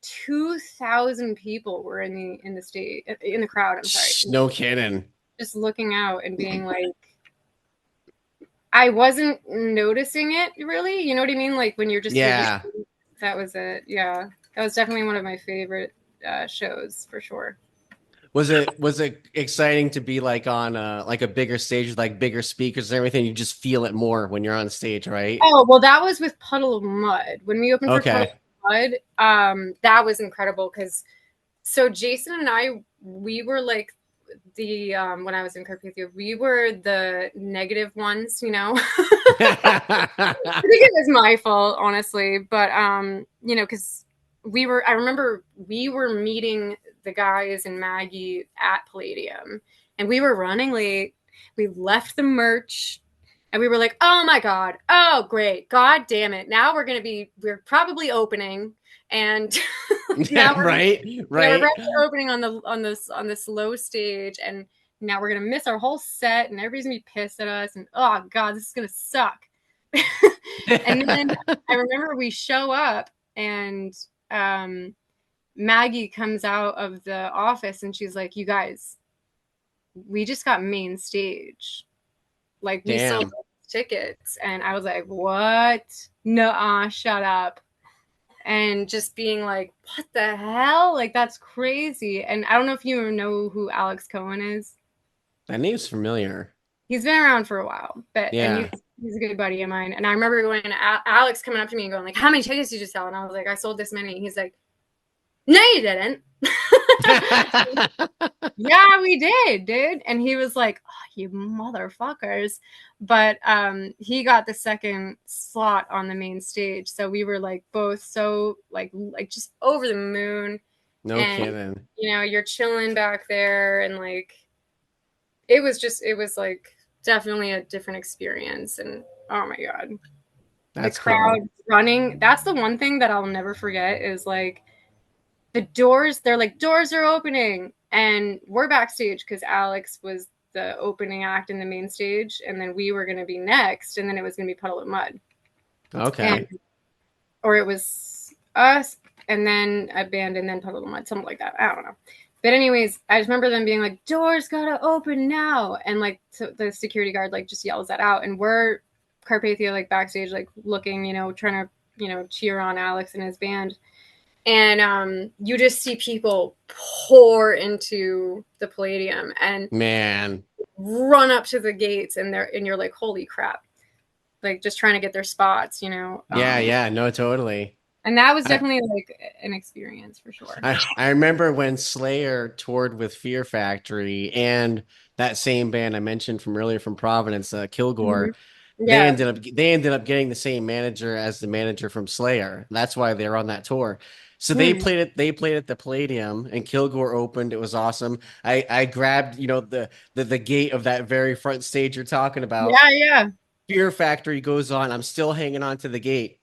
2,000 people were in the crowd. I'm sorry. No kidding. Just looking out and being like, I wasn't noticing it really. You know what I mean? Like when you're just that was it. Yeah, that was definitely one of my favorite shows for sure. Was it exciting to be like on like a bigger stage with like bigger speakers and everything? You just feel it more when you're on stage, right? Oh, well, that was with Puddle of Mud. When we opened for Puddle Okay. of Mud, that was incredible because so Jason and I, we were like the when I was in Carpathia, we were the negative ones, you know. I think it was my fault, honestly, but you know, because I remember we were meeting the guys and Maggie at Palladium, and we were running late. We left the merch, and we were like, "Oh my god, oh great, god damn it! Now we're probably opening, and now we're Right, we're right. probably opening on this low stage, and now we're gonna miss our whole set, and everybody's gonna be pissed at us, and oh god, this is gonna suck." And then I remember we show up and Maggie comes out of the office and she's like, "You guys, we just got main stage. Like we sold Damn. tickets." And I was like, "What? No, shut up." And just being like, "What the hell? Like that's crazy." And I don't know if you know who Alex Cohen is. That name's familiar. He's been around for a while, but Yeah. he's a good buddy of mine. And I remember going to Alex coming up to me and going like, "How many tickets did you sell?" And I was like, "I sold this many." He's like, "No, you didn't." Yeah, we did, dude. And he was like, "Oh, you motherfuckers." But he got the second slot on the main stage. So we were like both so like just over the moon. No And kidding. you know, you're chilling back there and like it was like definitely a different experience. And oh my god, the That's crowd cool. running. That's the one thing that I'll never forget is like the doors, they're like, "Doors are opening." And we're backstage because Alex was the opening act in the main stage. And then we were going to be next. And then it was going to be Puddle of Mud. And, Okay. or it was us and then a band and then Puddle of Mud, something like that. I don't know. But anyways, I just remember them being like, "Doors gotta open now." And like so the security guard like just yells that out. And we're Carpathia like backstage, like looking, you know, trying to, you know, cheer on Alex and his band. And you just see people pour into the Palladium and Man. run up to the gates, and you're like, "Holy crap!" Like just trying to get their spots, you know. Yeah, yeah, no, totally. And that was I, definitely like an experience for sure. I remember when Slayer toured with Fear Factory and that same band I mentioned from earlier from Providence, Mm-hmm. Kilgore, Yeah. they ended up getting the same manager as the manager from Slayer. That's why they were on that tour. So Hmm. they played at the Palladium and Kilgore opened. It was awesome. I grabbed, you know, the gate of that very front stage you're talking about. Yeah. Yeah. Fear Factory goes on. I'm still hanging on to the gate.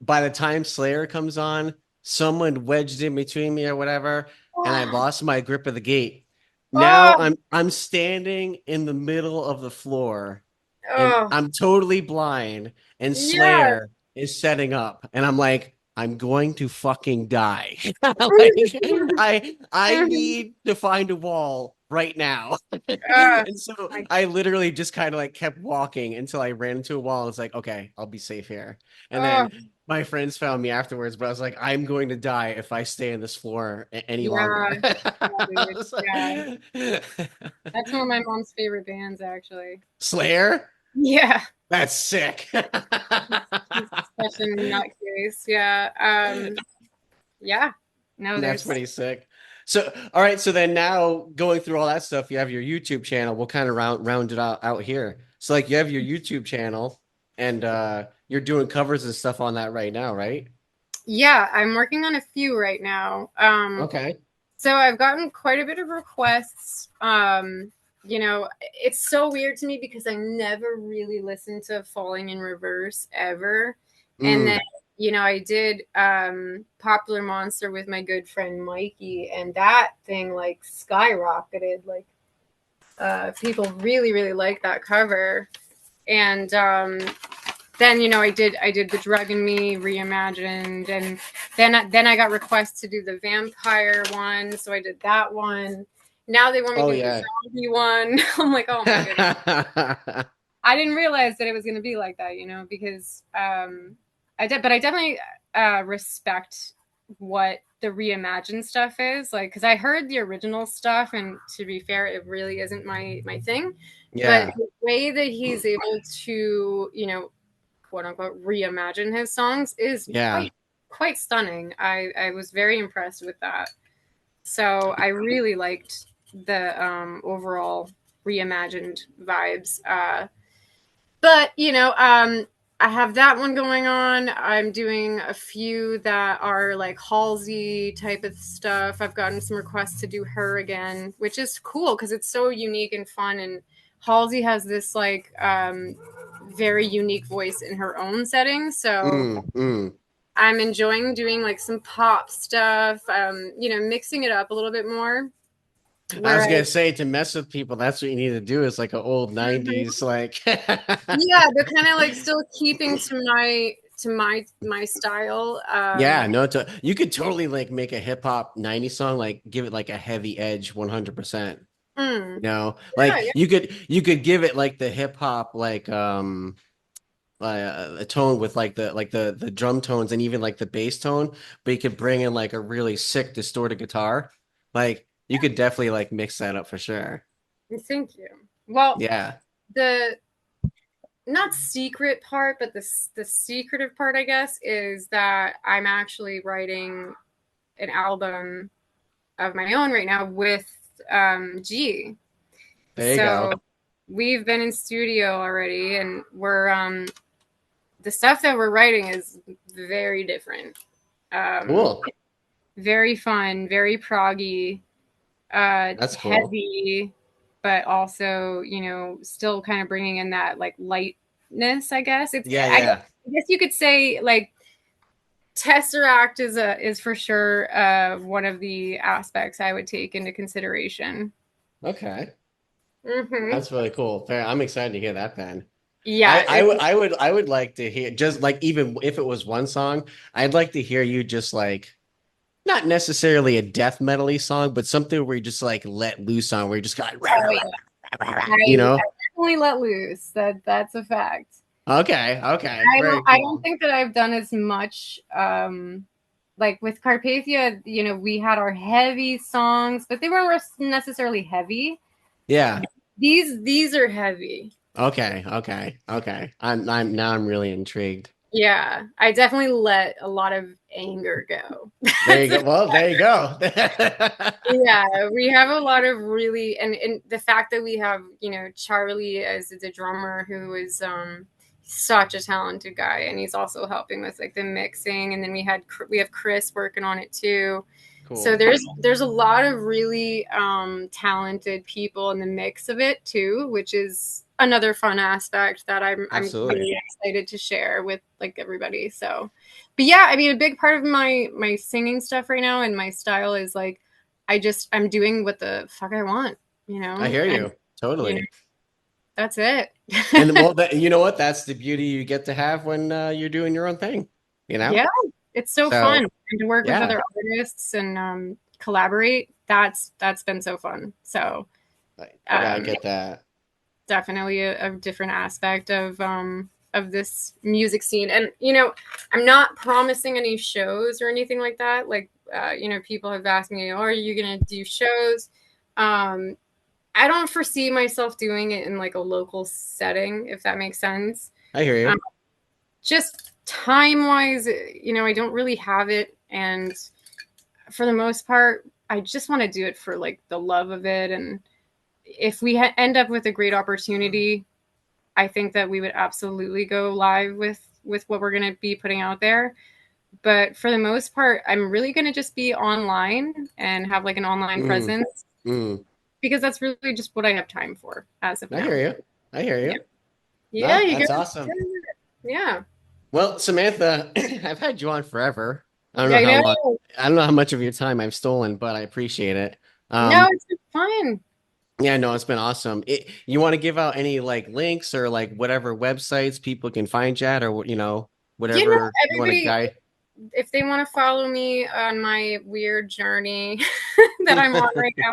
By the time Slayer comes on, someone wedged in between me or whatever, and I lost my grip of the gate. Now Oh. I'm standing in the middle of the floor and Oh. I'm totally blind and Yeah. Slayer is setting up and I'm like I'm going to fucking die. Like I need to find a wall right now. And so My, I literally just kind of like kept walking until I ran into a wall. It's like, okay, I'll be safe here. And oh. then my friends found me afterwards, but I was like, I'm going to die if I stay on this floor any Yeah. longer. Yeah, dude. Yeah. Like- That's one of my mom's favorite bands, actually. Slayer? Yeah. That's sick. He's such a nutcase. Yeah. Yeah. No, That's there's pretty sick. So, all right. So then now going through all that stuff, you have your YouTube channel. We'll kind of round it out here. So like you have your YouTube channel and you're doing covers and stuff on that right now, right? yeah, I'm working on a few right now. Okay. So I've gotten quite a bit of requests. You know, it's so weird to me because I never really listened to Falling in Reverse ever. And then, Mm. you know, I did Popular Monster with my good friend Mikey, and that thing like skyrocketed. Like people really, really like that cover. And then you know I did the Drug and Me reimagined, and then I got requests to do the vampire one, so I did that one. Now they want me Oh to do the yeah. zombie one. I'm like, oh my goodness. I didn't realize that it was going to be like that, you know, because I definitely respect what the reimagined stuff is. Like, because I heard the original stuff, and to be fair, it really isn't my thing. But Yeah. the way that he's able to, you know, quote unquote reimagine his songs is Yeah. quite stunning. I was very impressed with that. So I really liked the overall reimagined vibes. But you know, I have that one going on. I'm doing a few that are like Halsey type of stuff. I've gotten some requests to do her again, which is cool because it's so unique and fun. And Halsey has this like very unique voice in her own setting. So Mm. I'm enjoying doing like some pop stuff, you know, mixing it up a little bit more. I was gonna Whereas, say to mess with people, that's what you need to do. Is like an old Mhm. '90s, like. Yeah, they're kind of like still keeping to my style. Yeah, no, you could totally like make a hip hop '90s song, like give it like a heavy edge, 100%. Mm, You know, yeah, like you could give it like the hip hop a tone with like the drum tones and even like the bass tone, but you could bring in like a really sick distorted guitar. Like you could definitely like mix that up for sure. yeah. Thank you. Well, Yeah. the not secret part, but the secretive part, I guess, is that I'm actually writing an album of my own right now with G. There you go. So we've been in studio already, and we're the stuff that we're writing is very different. Um, Cool. very fun, very proggy, That's cool. heavy, but also, you know, still kind of bringing in that like lightness, I guess. Yeah, yeah. I guess you could say like Tesseract is for sure one of the aspects I would take into consideration. Okay. Hmm. That's really cool. Fair. I'm excited to hear that then. I, Yeah, I would I would I would like to hear just like even if it was one song, I'd like to hear you just like not necessarily a death metal-y song, but something where you just like let loose on where you just got oh yeah, you I know? definitely let loose. That's a fact. Okay, okay, very I don't cool. think that I've done as much like with Carpathia, you know, we had our heavy songs, but they weren't necessarily heavy. Yeah. These are heavy. Okay. I'm really intrigued. Yeah, I definitely let a lot of anger go. There you go. Well, there you go. Yeah, we have a lot of really, and the fact that we have, you know, Charlie as the drummer, who is such a talented guy, and he's also helping with like the mixing, and then we have Chris working on it too. So Cool. there's a lot of really talented people in the mix of it too, which is another fun aspect that I'm Absolutely. really excited to share with like everybody. So, but yeah, I mean, a big part of my singing stuff right now and my style is like I'm doing what the fuck I want, you I know, hear and you. you know Totally. that's it. And well, you know what? That's the beauty you get to have when you're doing your own thing, you know? Yeah, it's so fun So, and to work with yeah. other artists and collaborate. That's been so fun. So Yeah, I um, get that. definitely a different aspect of this music scene. And you know, I'm not promising any shows or anything like that. Like you know, people have asked me, "Oh, are you gonna do shows?" Um, I don't foresee myself doing it in like a local setting, if that makes sense. I hear Um, you. just time wise, you know, I don't really have it, and for the most part, I just want to do it for like the love of it. And if we end up with a great opportunity, I think that we would absolutely go live with what we're going to be putting out there. But for the most part, I'm really going to just be online and have like an online Mm, presence mm. because that's really just what I have time for as of I hear now. you. I hear Yeah, you. yeah, No, you that's guys. awesome. Yeah, Well, Samantha, I've had you on forever. I don't know I how long. know. I don't know how much of your time I've stolen, but I appreciate it. No, Um, it's been fun. yeah, no, it's been awesome. You want to give out any like links or like whatever websites people can find you at, or You know, whatever you want to everybody, guide. if they want to follow me on my weird journey that I'm on right now,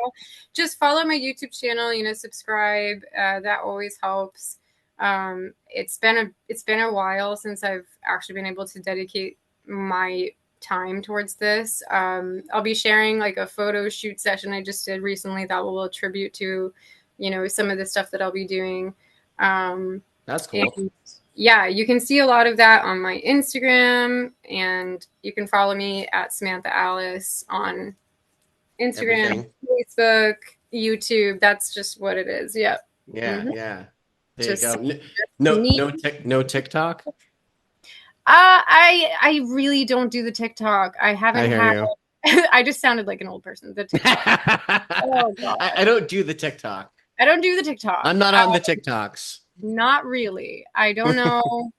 just follow my YouTube channel. You know, subscribe. That always helps. It's been a while since I've actually been able to dedicate my time towards this. I'll be sharing like a photo shoot session I just did recently that will attribute to, you know, some of the stuff that I'll be doing. That's cool. And yeah, you can see a lot of that on my Instagram, and you can follow me at Samantha Alice on Instagram, Everything. Facebook, YouTube. That's just what it is. Yep. Yeah, Mhm. yeah. There Just you go. neat. No TikTok. I really don't do the TikTok. I I haven't hear had. you. I just sounded like an old person. The TikTok. Oh God. I don't do the TikTok. I don't do the TikTok. I'm not on the TikToks. Not really. I don't know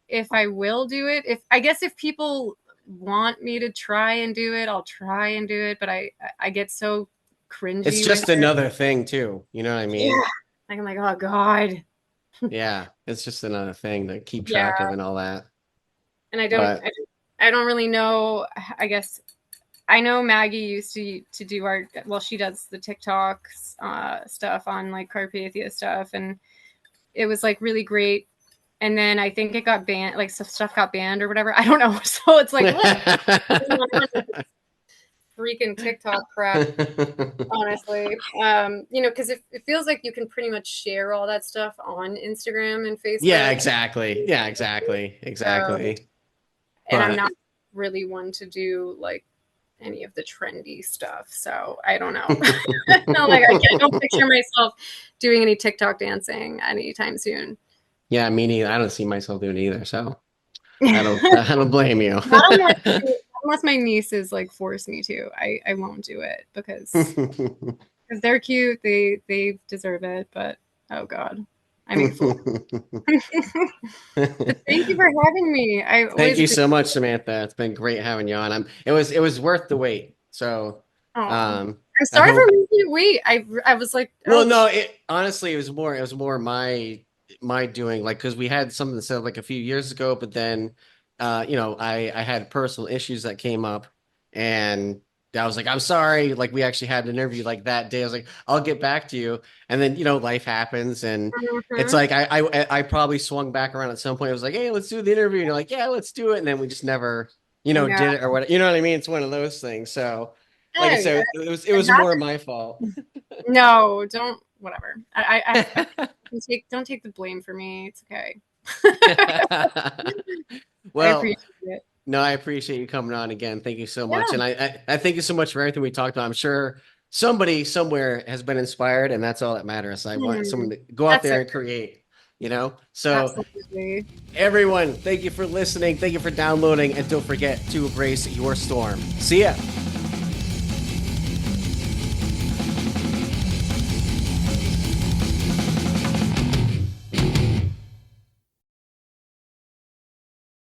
if I will do it. I guess if people want me to try and do it, I'll try and do it. But I get so cringy. It's just another thing too. You know what I mean? Yeah. Like I'm like, oh God. Yeah, it's just another thing to keep track of and all that. And I don't really know. I guess I know Maggie used to do she does the TikToks stuff on like Carpathia stuff, and it was like really great. And then I think it got banned, like some stuff got banned or whatever. I don't know. So it's like freaking TikTok crap, honestly. You know, because it feels like you can pretty much share all that stuff on Instagram and Facebook. Yeah, exactly. Yeah, exactly. And I'm not really one to do like any of the trendy stuff, so I don't know. No, like I don't picture myself doing any TikTok dancing anytime soon. Yeah, me neither. I don't see myself doing it either, so I don't blame you. Unless my nieces like force me to, I won't do it because they're cute. They deserve it, but oh God. I mean, thank you for having me. Thank you so much, Samantha. It's been great having you on. It was worth the wait. So, I'm sorry for making you wait. I was like, well, no, honestly, it was more my doing, like, because we had something said like a few years ago, but then, you know, I had personal issues that came up, and I was like, I'm sorry. Like, we actually had an interview like that day. I was like, I'll get back to you. And then, you know, life happens, and it's like I probably swung back around at some point. I was like, hey, let's do the interview. And you're like, yeah, let's do it. And then we just never, you know, did it or what. You know what I mean? It's one of those things. So, like I said, it was more my fault. No, don't. Whatever. I don't take the blame for me. It's okay. Well, I appreciate it. No, I appreciate you coming on again. Thank you so much. And I thank you so much for everything we talked about. I'm sure somebody somewhere has been inspired, and that's all that matters. I want someone to go out there and create, you know? So absolutely. Everyone, thank you for listening. Thank you for downloading. And don't forget to embrace your storm. See ya.